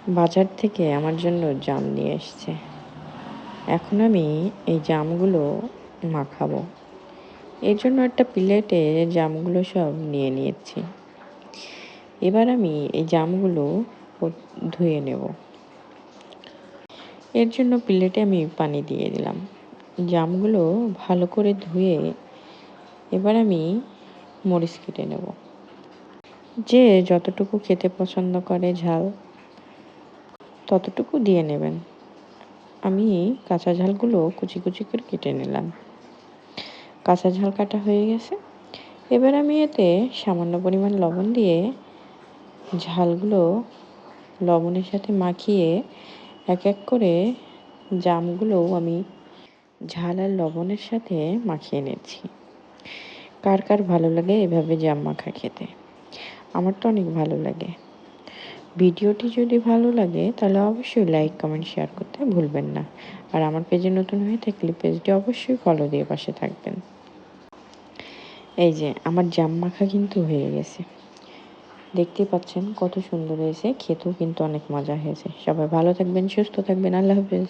বাজার থেকে আমার জন্য জাম নিয়ে এসছে। এখন আমি এই জামগুলো মাখাবো। এর জন্য একটা প্লেটে জামগুলো সব নিয়ে নিয়েছি। এবার আমি এই জামগুলো ধুয়ে নেব। এর জন্য প্লেটে আমি পানি দিয়ে দিলাম। জামগুলো ভালো করে ধুয়ে এবার আমি মরিচ কেটে নেব। যে যতটুকু খেতে পছন্দ করে ঝাল ততটুকু দিয়ে নেবেন। আমি কাঁচা ঝালগুলো কুচি কুচি করে কেটে নিলাম। কাঁচা ঝাল কাটা হয়ে গেছে। এবার আমি এতে সামান্য পরিমাণ লবণ দিয়ে ঝালগুলো লবণের সাথে মাখিয়ে এক এক করে জামগুলো আমি ঝাল আর লবণের সাথে মাখিয়ে নিচ্ছি। কার কার ভালো লাগে এভাবে জাম মাখা খেতে? আমার তো অনেক ভালো লাগে। ভিডিওটি যদি ভালো লাগে তাহলে অবশ্যই লাইক কমেন্ট শেয়ার করতে ভুলবেন না। আর আমার পেজে নতুন হয়ে থাকলে পেজটি অবশ্যই ফলো দিয়ে পাশে থাকবেন। এই যে আমার জাম মাখা কিন্তু হয়ে গেছে। দেখতেই পাচ্ছেন কত সুন্দর হয়েছে, খেতেও কিন্তু অনেক মজা হয়েছে। সবাই ভালো থাকবেন, সুস্থ থাকবেন। আল্লাহ হাফেজ।